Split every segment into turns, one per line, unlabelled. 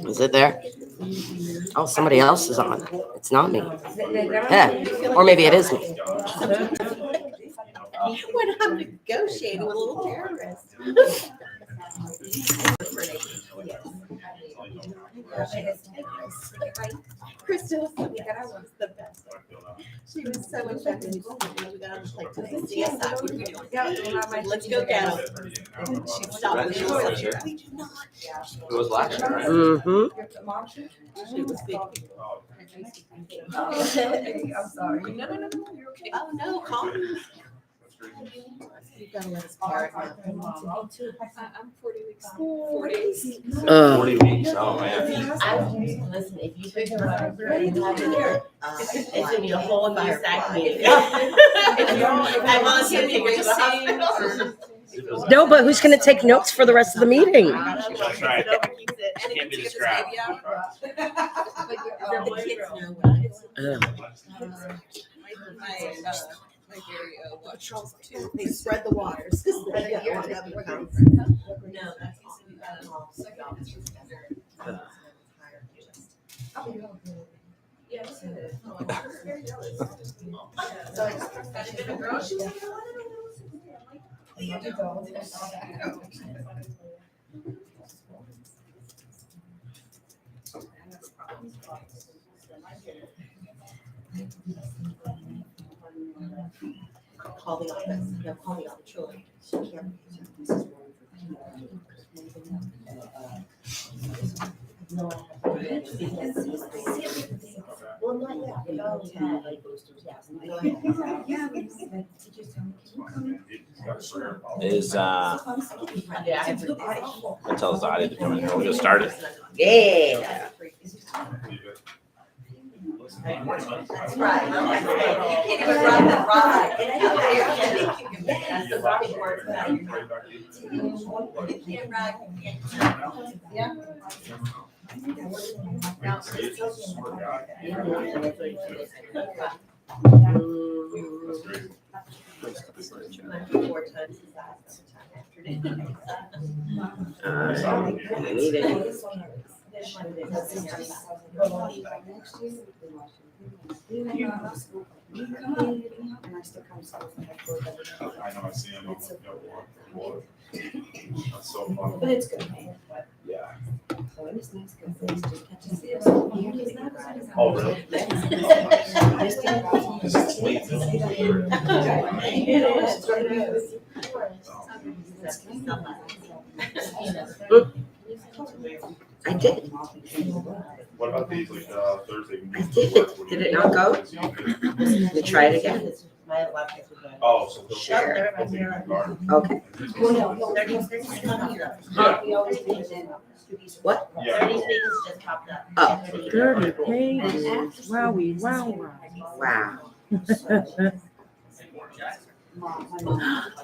Is it there? Oh, somebody else is on. It's not me. Yeah. Or maybe it is me.
When I'm negotiating with a little terrorist. Crystal was the best. She was so excited. We got on the plane to the SAC Meeting. Let's go get them. And she stopped and she was like, we do not.
It was last year, right?
Mm-hmm.
She was big.
I'm sorry. No, you're okay.
Oh, no, call me. You gotta let us parrot now.
I'm 40 weeks. 4 days.
40 weeks. Oh, man.
Listen, if you pick her up, it's gonna be a whole new SAC meeting.
I volunteer to take her to the hospital.
No, but who's going to take notes for the rest of the meeting?
That's right. Can't be described.
My area patrols too. They spread the waters.
No, that's
Call the office. No, call the arbitrary. She can't.
Is I tell Zadi to come in here. We'll get started.
Yeah.
That's right. You can't even run that ride. That's the Robbie word. You can't ride. Yeah.
I know I see him. That's so fun.
But it's good.
Yeah.
So it is nice because they just catch us.
Oh, really? Because it's late.
I did.
What about these, like, Thursday?
I did. Did it not go? Let me try it again.
Oh, so they'll
Share.
Okay.
What?
Yeah.
30 pages just popped up.
Oh.
30 pages. Wowie, wow.
Wow.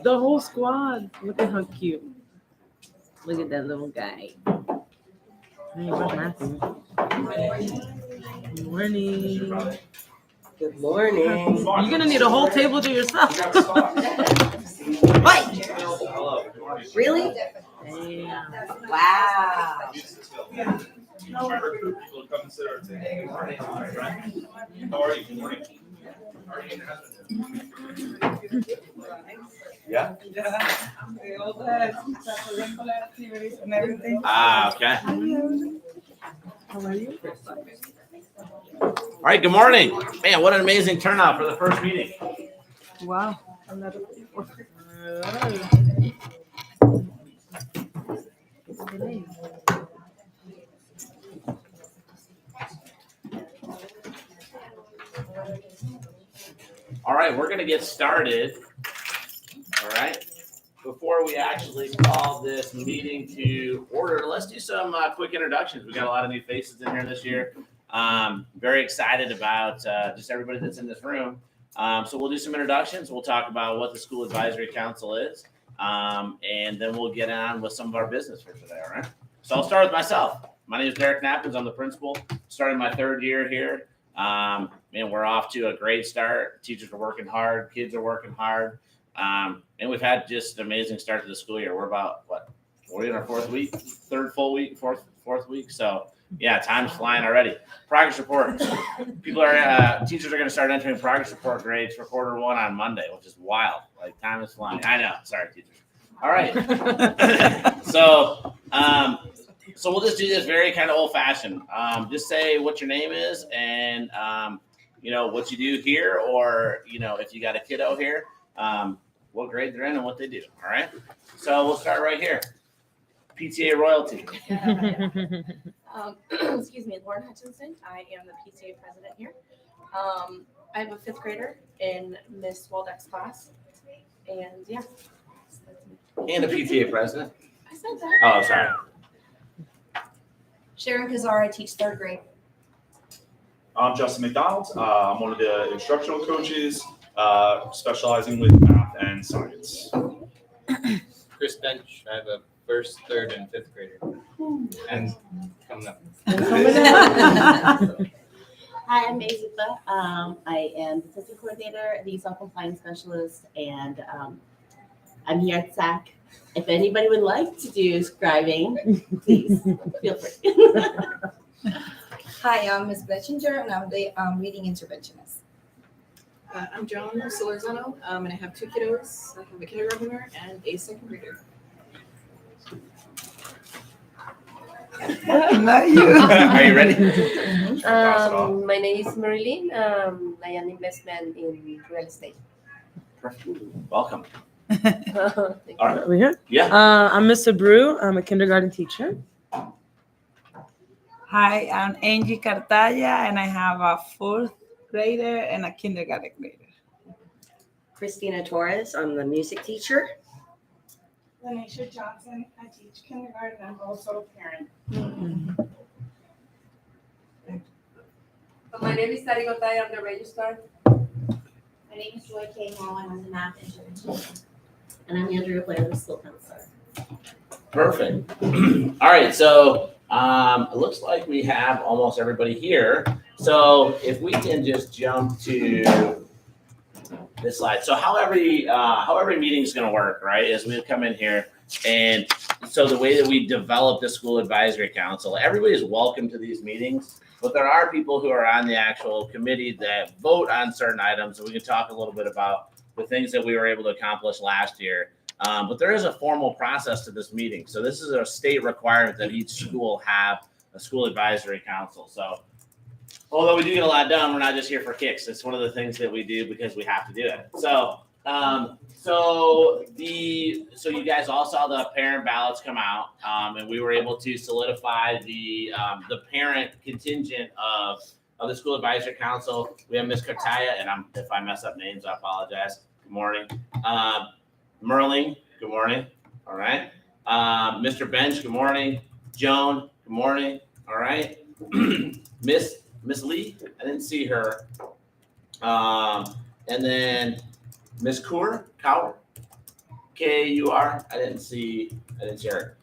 The whole squad. Look at how cute. Look at that little guy. Hey, where's Matthew? Good morning.
Good morning.
You're gonna need a whole table to yourself.
What? Really?
Damn.
Wow.
How are you? Yeah.
Okay.
How are you?
All right. Good morning. Man, what an amazing turnout for the first meeting.
Wow.
All right, we're going to get started. All right. Before we actually call this meeting to order, let's do some quick introductions. We got a lot of new faces in here this year. Very excited about just everybody that's in this room. So we'll do some introductions. We'll talk about what the School Advisory Council is, and then we'll get on with some of our business for today. All right. So I'll start with myself. My name is Derek Knappins. I'm the principal. Starting my third year here. Man, we're off to a great start. Teachers are working hard. Kids are working hard. And we've had just an amazing start to the school year. We're about, we're in our fourth week, third full week, fourth week. So Yeah, time's flying already. Progress reports. Teachers are going to start entering progress report grades for quarter 1 on Monday, which is wild. Like, time is flying. I know. Sorry, teachers. All right. So we'll just do this very kind of old fashioned. Just say what your name is and, what you do here, or, if you got a kiddo here, what grade they're in and what they do. All right. So we'll start right here. PTA royalty.
Excuse me, Lauren Hutchinson. I am the PTA president here. I have a 5th grader in Miss Waldeck's class. And yeah.
And a PTA president.
I said that.
Oh, sorry.
Sharon Kazar, I teach 3rd grade.
I'm Justin McDonald. I'm one of the instructional coaches, specializing with math and science.
Chris Bench. I have a 1st, 3rd, and 5th grader. And coming up.
Hi, I'm Mazipa. I am the assistant coordinator, the compliance specialist, and I'm here at SAC. If anybody would like to do scribing, please feel free.
Hi, I'm Ms. Blechinger, and I'm the reading interventionist.
I'm Joan Solorzano, and I have 2 kiddos. I have a kindergartner and a 2nd grader.
Not you.
Are you ready?
Pass it off.
My name is Marilyn. I am investment in real estate.
Welcome.
Thank you.
All right.
We here?
Yeah.
I'm Mr. Brew. I'm a kindergarten teacher.
Hi, I'm Angie Cartaya, and I have a 4th grader and a kindergarten grader.
Christina Torres, I'm the music teacher.
Lanisha Johnson, I teach kindergarten. I'm also a parent.
My name is Tari Gotay. I'm the registrar.
My name is Joy K. Hall. I'm the math interventionist. And I'm Andrea Blair, the school counselor.
Perfect. All right. So it looks like we have almost everybody here. So if we can just jump to this slide. So how every meeting is going to work, right, is we come in here, and so the way that we develop the school advisory council, everybody is welcome to these meetings, but there are people who are on the actual committee that vote on certain items, and we can talk a little bit about the things that we were able to accomplish last year. But there is a formal process to this meeting. So this is a state requirement that each school have a school advisory council. So although we do get a lot done, we're not just here for kicks. It's one of the things that we do because we have to do it. So you guys all saw the parent ballots come out, and we were able to solidify the parent contingent of the school advisory council. We have Ms. Cartaya, and if I mess up names, I apologize. Good morning. Merling, good morning. All right. Mr. Bench, good morning. Joan, good morning. All right. Miss Lee, I didn't see her. And then Miss Kaur, K-U-R, I didn't see her.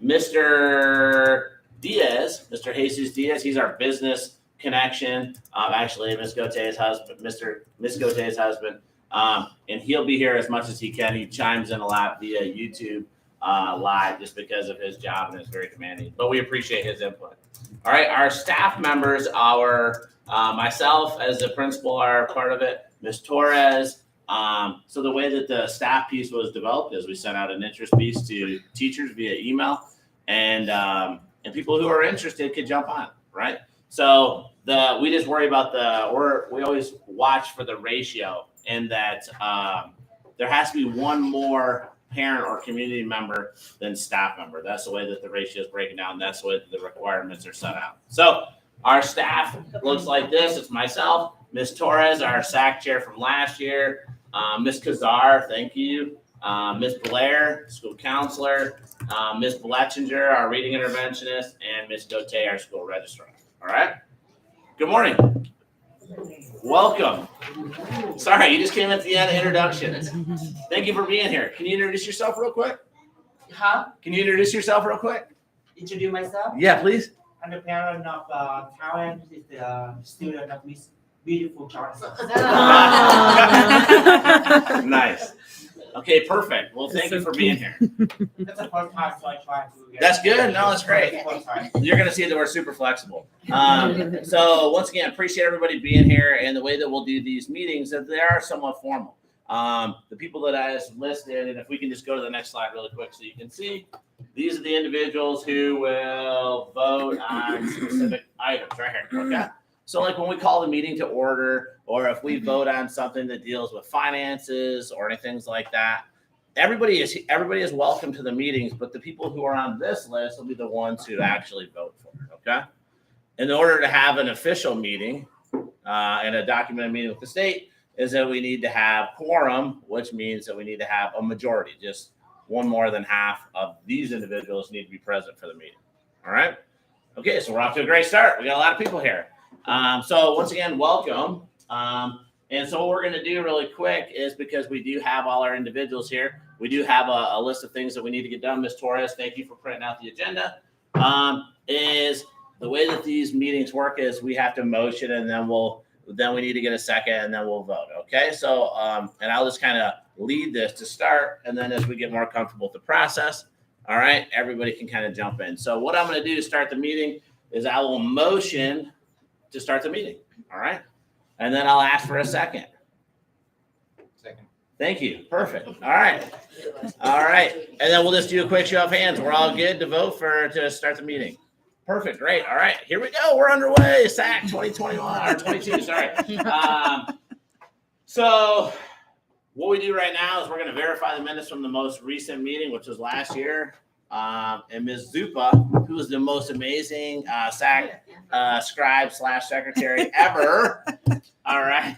Mr. Diaz, Mr. Jesus Diaz, he's our business connection. Actually, Miss Gotay's husband, Miss Gotay's husband. And he'll be here as much as he can. He chimes in a lot via YouTube live just because of his job and is very demanding. But we appreciate his input. All right, our staff members, myself as the principal are part of it, Ms. Torres. So the way that the staff piece was developed is we sent out an interest piece to teachers via email, and people who are interested could jump on, right? So we just worry about we always watch for the ratio, in that there has to be one more parent or community member than staff member. That's the way that the ratio is breaking down. That's the way that the requirements are set out. So our staff looks like this. It's myself, Ms. Torres, our SAC chair from last year, Ms. Kazar, thank you, Ms. Blair, school counselor, Ms. Blechinger, our reading interventionist, and Ms. Gotay, our school registrar. All right. Good morning. Welcome. Sorry, you just came at the end of introductions. Thank you for being here. Can you introduce yourself real quick?
Huh?
Can you introduce yourself real quick?
Introduce myself?
Yeah, please.
I'm the parent of Karen, who is the student of Miss Beautiful Johnson.
Nice. Okay, perfect. Well, thank
That's
you
so
for being
cute.
here.
That's the first time, so I try to get.
That's good. No, that's great.
First time.
You're going to see that we're super flexible. So once again, appreciate everybody being here. And the way that we'll do these meetings, that they are somewhat formal. The people that I just listed, and if we can just go to the next slide really quick so you can see, these are the individuals who will vote on specific items right here. Okay. So like when we call the meeting to order, or if we vote on something that deals with finances or anything like that, everybody is welcome to the meetings, but the people who are on this list will be the ones who actually vote for it. Okay. In order to have an official meeting and a documented meeting with the state, is that we need to have quorum, which means that we need to have a majority. Just one more than half of these individuals need to be present for the meeting. All right. Okay, so we're off to a great start. We got a lot of people here. So once again, welcome. And so what we're going to do really quick is, because we do have all our individuals here, we do have a list of things that we need to get done. Ms. Torres, thank you for printing out the agenda. Is the way that these meetings work is we have to motion, and then we need to get a second, and then we'll vote. Okay, so and I'll just kind of lead this to start, and then as we get more comfortable with the process, all right, everybody can kind of jump in. So what I'm going to do to start the meeting is I will motion to start the meeting. All right, and then I'll ask for a second.
Second.
Thank you. Perfect. All right. All right, and then we'll just do a quick show of hands. We're all good to vote to start the meeting. Perfect. Great. All right. Here we go. We're underway. SAC 2021 or 22. Sorry. So what we do right now is we're going to verify the minutes from the most recent meeting, which was last year. And Ms. Zupa, who is the most amazing SAC scribe / secretary ever. All right.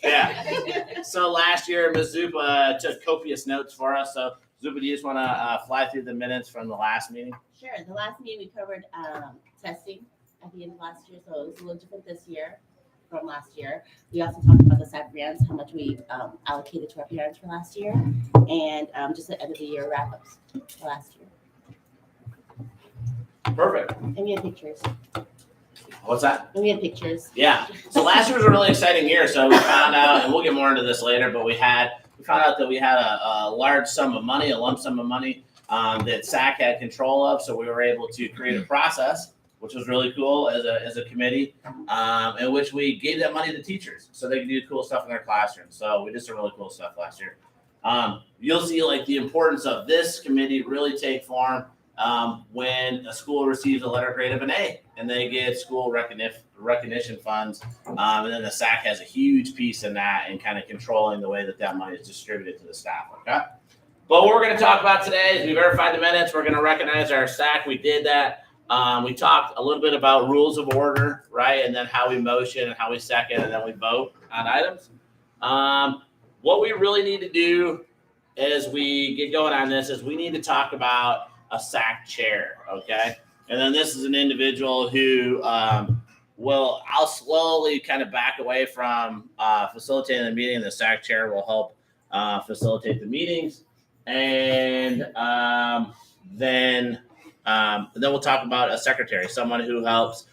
Yeah. So last year, Ms. Zupa took copious notes for us. So Zupa, do you just want to fly through the minutes from the last meeting?
Sure. The last meeting we covered testing at the end of last year, so it was a little different this year from last year. We also talked about the SAC grants, how much we allocated to our parents for last year, and just the end of the year wrap-ups for last year.
Perfect.
And we had pictures.
What's that?
And we had pictures.
Yeah. So last year was a really exciting year. So we found out, and we'll get more into this later, but we found out that we had a large sum of money, a lump sum of money that SAC had control of. So we were able to create a process, which was really cool as a committee, in which we gave that money to teachers so they could do cool stuff in their classroom. So we did some really cool stuff last year. You'll see like the importance of this committee really take form when a school receives a letter grade of an A and they get school recognition funds. And then the SAC has a huge piece in that and kind of controlling the way that money is distributed to the staff. Okay. But what we're going to talk about today is we verified the minutes. We're going to recognize our SAC. We did that. We talked a little bit about rules of order, right? And then how we motion and how we second and then we vote on items. What we really need to do as we get going on this is we need to talk about a SAC chair, okay? And then this is an individual who I'll slowly kind of back away from facilitating the meeting. The SAC chair will help facilitate the meetings. And then we'll talk about a secretary, someone who helps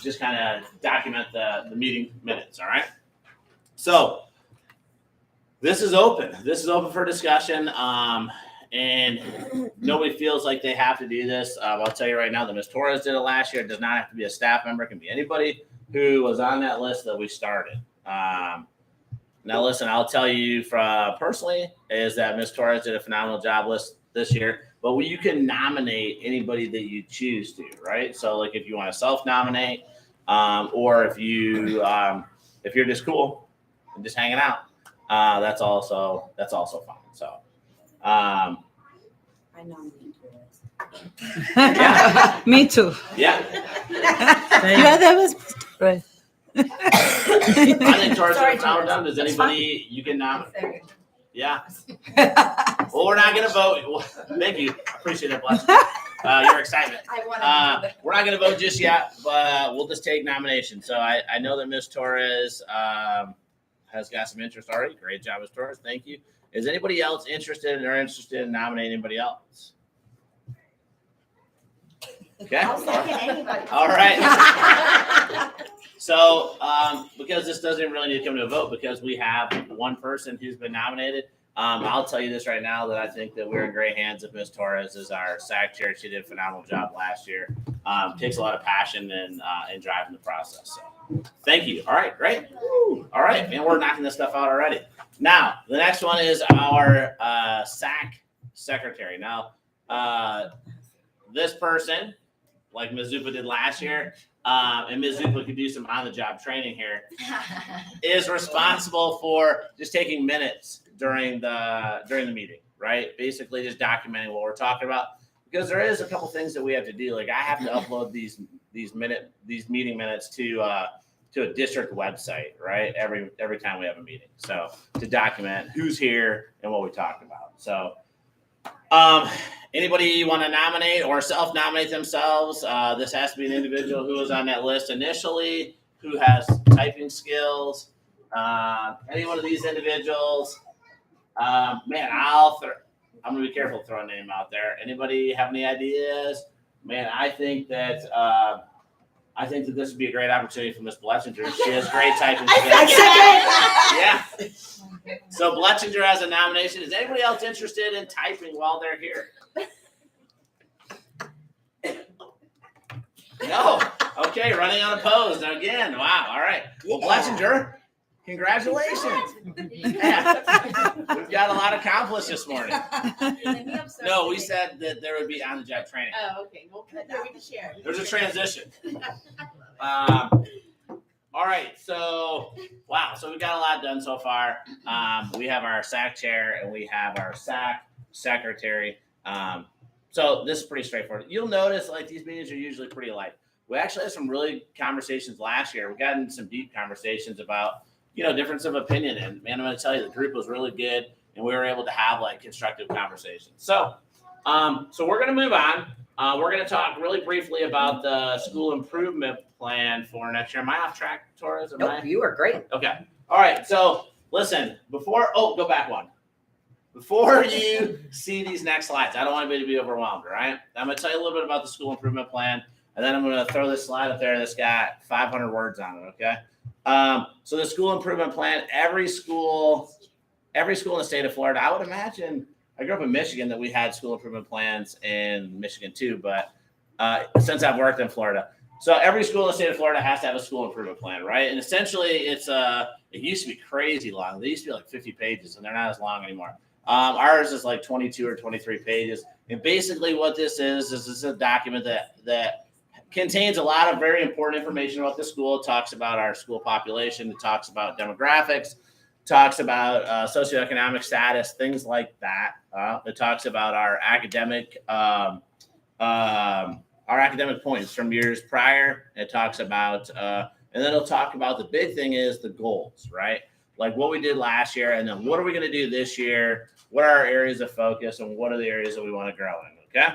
just kind of document the meeting minutes, all right? So this is open. This is open for discussion, and nobody feels like they have to do this. I'll tell you right now that Ms. Torres did it last year. It does not have to be a staff member. It can be anybody who was on that list that we started. Now, listen, I'll tell you personally is that Ms. Torres did a phenomenal job this year. But you can nominate anybody that you choose to, right? So, like, if you want to self-nominate, or if you're just cool and just hanging out, that's also fine. So,
I nominate Torres.
Yeah.
Me too.
Yeah.
Yeah, that was right.
I think Torres
Sorry,
did a phenomenal job. Does anybody you can nominate? Yeah. Well, we're not going to vote. Well, thank you. I appreciate that, blessing. Your excitement. We're not going to vote just yet, but we'll just take nominations. So I know that Ms. Torres has got some interest already. Great job, Ms. Torres. Thank you. Is anybody else interested in nominating anybody else? Okay.
I'll second anybody.
All right. So, because this doesn't really need to come to a vote, because we have one person who's been nominated, I'll tell you this right now that I think that we're in great hands if Ms. Torres is our SAC chair. She did a phenomenal job last year. Takes a lot of passion and drive in the process. So, thank you. All right, great. All right, man, we're knocking this stuff out already. Now, the next one is our SAC secretary. Now, this person, like Ms. Zupa did last year, and Ms. Zupa could do some on-the-job training here, is responsible for just taking minutes during the meeting, right? Basically, just documenting what we're talking about, because there is a couple things that we have to do. Like, I have to upload these meeting minutes to a district website, right? Every time we have a meeting, so to document who's here and what we talked about. So, anybody want to nominate or self-nominate themselves? This has to be an individual who was on that list initially, who has typing skills. Any one of these individuals. Man, I'm gonna be careful throwing a name out there. Anybody have any ideas? Man, I think that this would be a great opportunity for Ms. Bletchinger. She has great typing skills. Yeah. So Bletchinger has a nomination. Is anybody else interested in typing while they're here? No. Okay, running unopposed again. Wow. All right. Well, Bletchinger, congratulations. Yeah. We've got a lot accomplished this morning. No, we said that there would be on-the-job training.
Oh, okay. Well, we can share.
There's a transition. All right. So, wow. So we got a lot done so far. We have our SAC chair and we have our SAC secretary. So this is pretty straightforward. You'll notice like these meetings are usually pretty light. We actually had some really conversations last year. We got into some deep conversations about, difference of opinion. And man, I'm going to tell you, the group was really good and we were able to have like constructive conversations. So we're going to move on. We're going to talk really briefly about the school improvement plan for next year. Am I off track, Torres?
Nope, you are great.
Okay. All right. So listen, go back one. Before you see these next slides, I don't want anybody to be overwhelmed, all right? I'm going to tell you a little bit about the school improvement plan, and then I'm going to throw this slide up there that's got 500 words on it, okay? So the school improvement plan, every school in the state of Florida, I would imagine, I grew up in Michigan, that we had school improvement plans in Michigan too, but since I've worked in Florida. So every school in the state of Florida has to have a school improvement plan, right? And essentially it used to be crazy long. They used to be like 50 pages and they're not as long anymore. Ours is like 22 or 23 pages. And basically what this is a document that contains a lot of very important information about the school. It talks about our school population. It talks about demographics, talks about socioeconomic status, things like that. It talks about our academic points from years prior. It talks about, and then it'll talk about the big thing is the goals, right? Like what we did last year, and then what are we going to do this year? What are our areas of focus, and what are the areas that we want to grow in? Okay.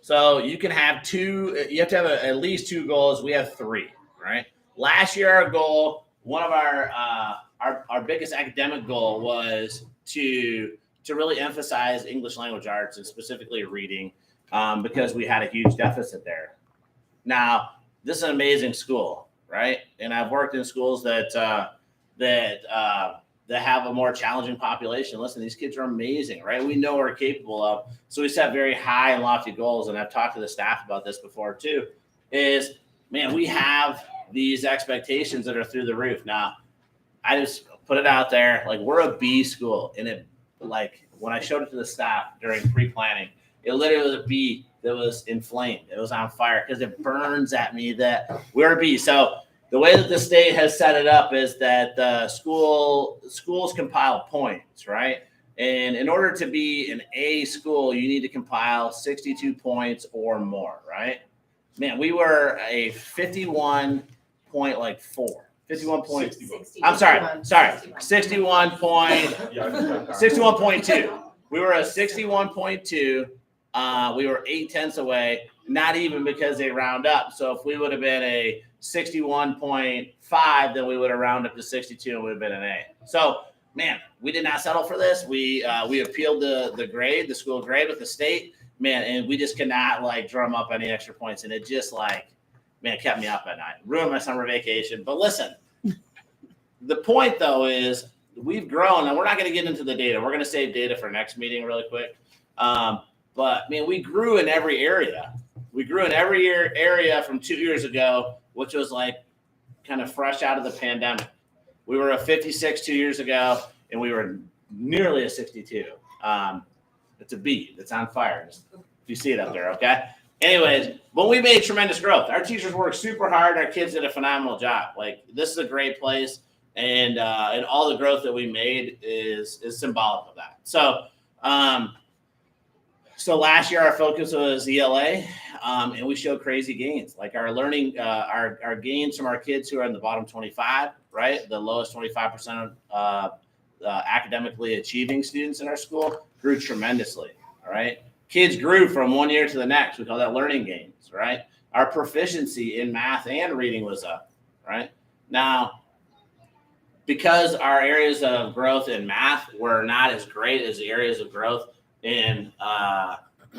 So you can have you have to have at least two goals. We have three, right? Last year, our goal, one of our biggest academic goal was to really emphasize English language arts and specifically reading, because we had a huge deficit there. Now, this is an amazing school, right? And I've worked in schools that have a more challenging population. Listen, these kids are amazing, right? We know what we're capable of. So we set very high and lofty goals. And I've talked to the staff about this before too, is, man, we have these expectations that are through the roof. Now, I just put it out there, like we're a B school. And it, like when I showed it to the staff during pre-planning, it literally was a B that was inflamed. It was on fire because it burns at me that we're a B. So the way that the state has set it up is that the schools compile points, right? And in order to be an A school, you need to compile 62 points or more, right? Man, we were a 51.4. 61.2. We were a 61.2. We were 0.8 away, not even because they round up. So if we would have been a 61.5, then we would have rounded up to 62 and would have been an A. So, man, we did not settle for this. We appealed the grade, the school grade with the state, man, and we just cannot like drum up any extra points. And it just like, man, it kept me up at night, ruined my summer vacation. But listen, the point though is we've grown, and we're not going to get into the data. We're going to save data for next meeting really quick. But man, we grew in every area. We grew in every area from 2 years ago, which was like kind of fresh out of the pandemic. We were a 56 2 years ago, and we were nearly a 62. It's a beat. It's on fire. Just, if you see it up there, okay? Anyways, but we made tremendous growth. Our teachers worked super hard. Our kids did a phenomenal job. Like, this is a great place, and all the growth that we made is symbolic of that. So, so last year our focus was ELA, and we showed crazy gains. Like our learning, our gains from our kids who are in the bottom 25, right? The lowest 25% of academically achieving students in our school grew tremendously. All right. Kids grew from 1 year to the next. We call that learning gains, right? Our proficiency in math and reading was up, right? Now, because our areas of growth in math were not as great as the areas of growth in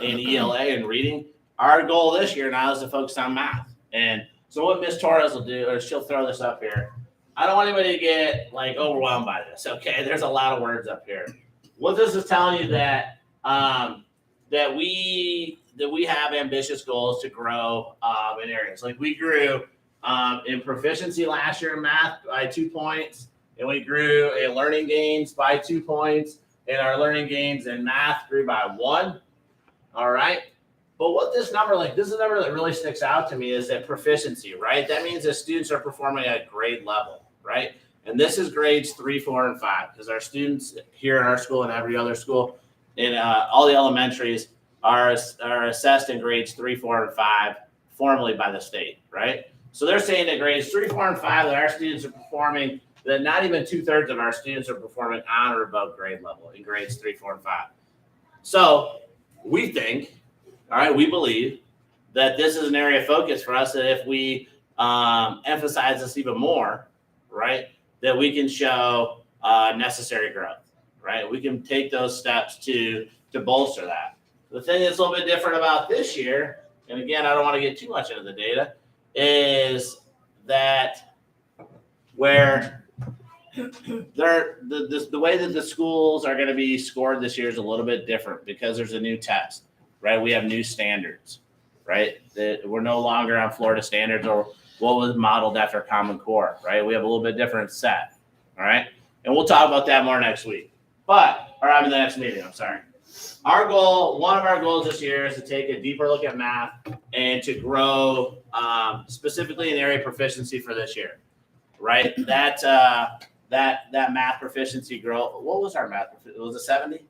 ELA and reading, our goal this year now is to focus on math. And so what Ms. Torres will do, or she'll throw this up here. I don't want anybody to get like overwhelmed by this. Okay, there's a lot of words up here. What this is telling you that that we have ambitious goals to grow in areas. Like we grew in proficiency last year in math by 2 points, and we grew in learning gains by 2 points, and our learning gains in math grew by 1. All right. But what this number, like this is a number that really sticks out to me, is that proficiency, right? That means that students are performing at grade level, right? And this is grades 3, 4, and 5, because our students here in our school and every other school in all the elementaries are assessed in grades 3, 4, and 5 formally by the state, right? So they're saying that grades 3, 4, and 5 that our students are performing, that not even 2/3 of our students are performing on or above grade level in grades 3, 4, and 5. So we think, all right, we believe that this is an area of focus for us, that if we emphasize this even more, right, that we can show necessary growth, right? We can take those steps to bolster that. The thing that's a little bit different about this year, and again, I don't want to get too much into the data, is that where the way that the schools are going to be scored this year is a little bit different because there's a new test, right? We have new standards, right? That we're no longer on Florida standards or what was modeled after Common Core, right? We have a little bit different set, all right? And we'll talk about that more next week. Or in the next meeting, I'm sorry. Our goal, one of our goals this year is to take a deeper look at math and to grow specifically in the area of proficiency for this year, right? That math proficiency growth, what was our math? Was it 70?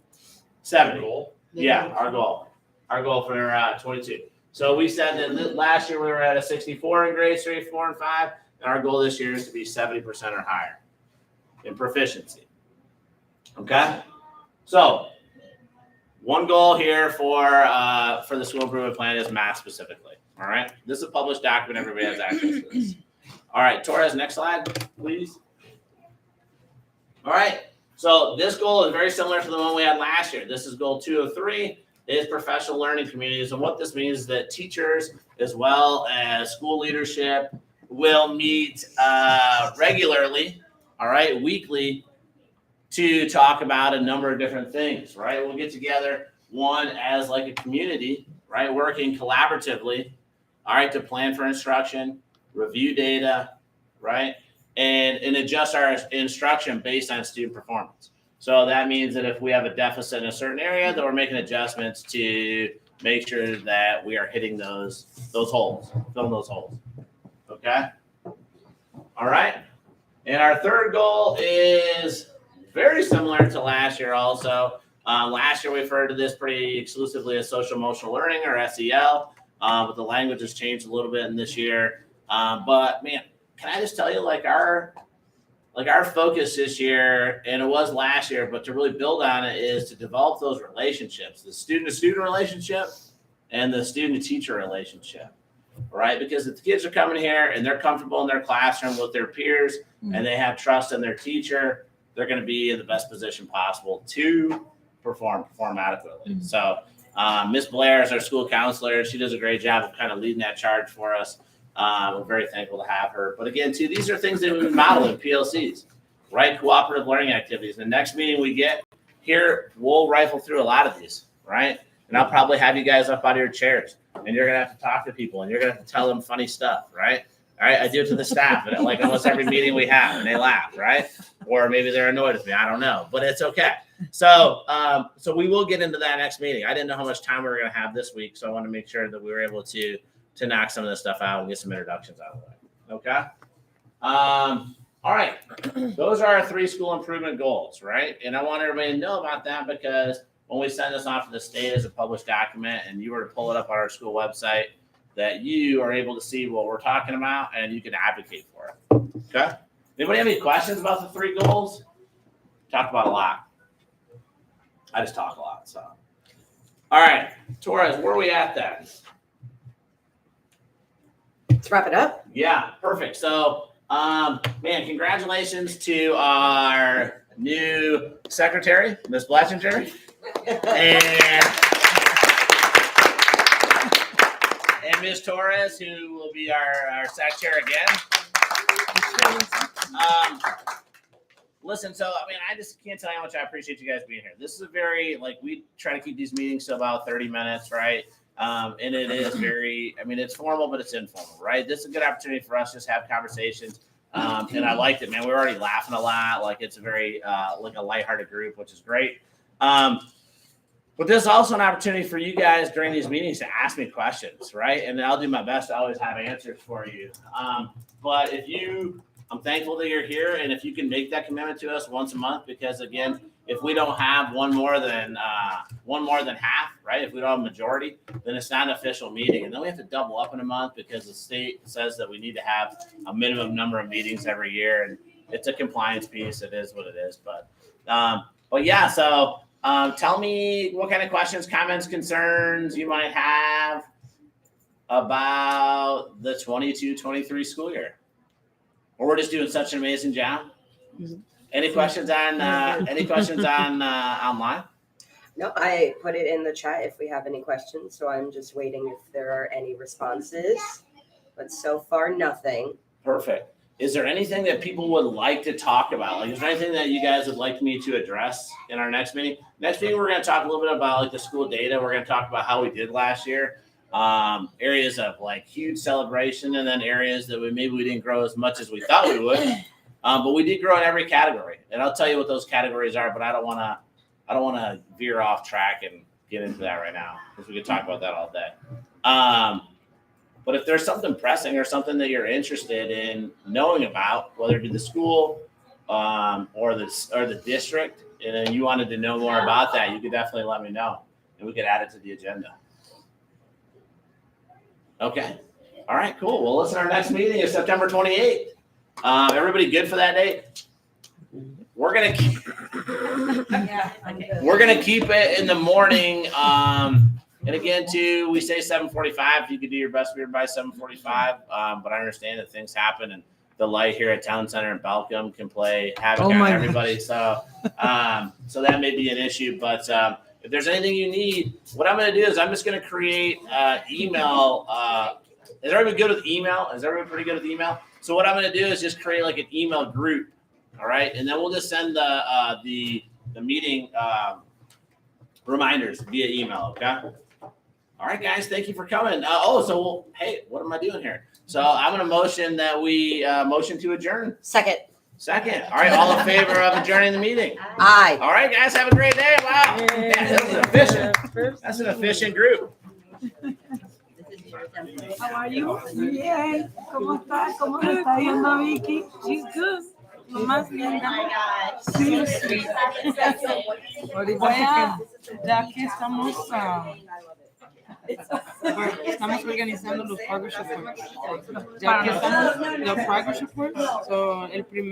70. Goal. Yeah, our goal. Our goal for 22. So we said that last year we were at a 64 in grades 3, 4, and 5, and our goal this year is to be 70% or higher in proficiency. Okay? So one goal here for the school improvement plan is math specifically. All right? This is a published document. Everybody has access to this. All right, Torres, next slide, please. All right. So this goal is very similar to the one we had last year. This is goal 2 of 3. Is professional learning communities. And what this means is that teachers as well as school leadership will meet regularly, all right, weekly, to talk about a number of different things, right? We'll get together, one, as like a community, right, working collaboratively, all right, to plan for instruction, review data, right, and adjust our instruction based on student performance. So that means that if we have a deficit in a certain area, that we're making adjustments to make sure that we are hitting those holes, filling those holes. Okay? All right. And our third goal is very similar to last year also. Last year we referred to this pretty exclusively as social emotional learning, or SEL, but the language has changed a little bit in this year. But man, can I just tell you, like our focus this year, and it was last year, but to really build on it, is to develop those relationships, the student-to-student relationship and the student-to-teacher relationship, right? Because if the kids are coming here and they're comfortable in their classroom with their peers and they have trust in their teacher, they're going to be in the best position possible to perform adequately. So Miss Blair is our school counselor. She does a great job of kind of leading that charge for us. We're very thankful to have her. But again, too, these are things that we model in PLCs, right? Cooperative learning activities. The next meeting we get here, we'll rifle through a lot of these, right? And I'll probably have you guys up out of your chairs, and you're gonna have to talk to people, and you're gonna have to tell them funny stuff, right? All right, I do it to the staff at like almost every meeting we have, and they laugh, right? Or maybe they're annoyed with me. I don't know, but it's okay. So, so we will get into that next meeting. I didn't know how much time we were gonna have this week, so I want to make sure that we were able to knock some of this stuff out and get some introductions out of the way. Okay. All right. Those are our 3 school improvement goals, right? And I want everybody to know about that because when we send this off to the state as a published document and you were to pull it up on our school website, that you are able to see what we're talking about and you can advocate for it. Okay. Anybody have any questions about the 3 goals? Talked about a lot. I just talk a lot. So, all right, Torres, where are we at then?
Let's wrap it up.
Yeah, perfect. So, man, congratulations to our new secretary, Ms. Blatchinger, and Ms. Torres, who will be our SAC chair again. Listen, so, I mean, I just can't tell you how much I appreciate you guys being here. This is a very, like, we try to keep these meetings to about 30 minutes, right? And it is very, I mean, it's formal, but it's informal, right? This is a good opportunity for us to just have conversations. And I liked it, man. We're already laughing a lot. Like, it's a very, like a lighthearted group, which is great. But this is also an opportunity for you guys during these meetings to ask me questions, right? And I'll do my best to always have answers for you. But I'm thankful that you're here, and if you can make that commitment to us once a month, because again, if we don't have one more than half, right? If we don't have a majority, then it's not an official meeting, and then we have to double up in a month because the state says that we need to have a minimum number of meetings every year, and it's a compliance piece. It is what it is, but yeah. So tell me what kind of questions, comments, concerns you might have about the 22-23 school year. Or we're just doing such an amazing job. Any questions on online?
No, I put it in the chat if we have any questions. So I'm just waiting if there are any responses. But so far, nothing.
Perfect. Is there anything that people would like to talk about? Like, is there anything that you guys would like me to address in our next meeting? Next meeting, we're going to talk a little bit about like the school data. We're going to talk about how we did last year. Areas of like huge celebration, and then areas that we didn't grow as much as we thought we would. But we did grow in every category, and I'll tell you what those categories are. But I don't want to veer off track and get into that right now because we could talk about that all day. But if there's something pressing or something that you're interested in knowing about, whether it be the school or the district, and then you wanted to know more about that, you could definitely let me know, and we could add it to the agenda. Okay. All right, cool. Well, listen, our next meeting is September 28th. Everybody good for that date? We're gonna keep it in the morning. And again, too, we say 7:45. If you could do your best to be here by 7:45. But I understand that things happen, and the light here at Town Center in Belcom can play havoc on everybody. So that may be an issue. But if there's anything you need, what I'm going to do is I'm just going to create email. Is everybody good with email? Is everybody pretty good with email? So what I'm going to do is just create like an email group. All right. And then we'll just send the meeting reminders via email. Okay. All right, guys. Thank you for coming. Hey, what am I doing here? So I'm going to motion that we motion to adjourn.
Second.
All right. All in favor of adjourning the meeting?
Aye.
All right, guys. Have a great day. Wow. Yeah, that was efficient. That's an efficient group.
How are you? Bien. ¿Cómo estás? ¿Cómo te está yendo, Vicky? She's good. Más linda. Sí. Ahorita ya que estamos organizando los progress reports. Ya que estamos los progress reports, so el primer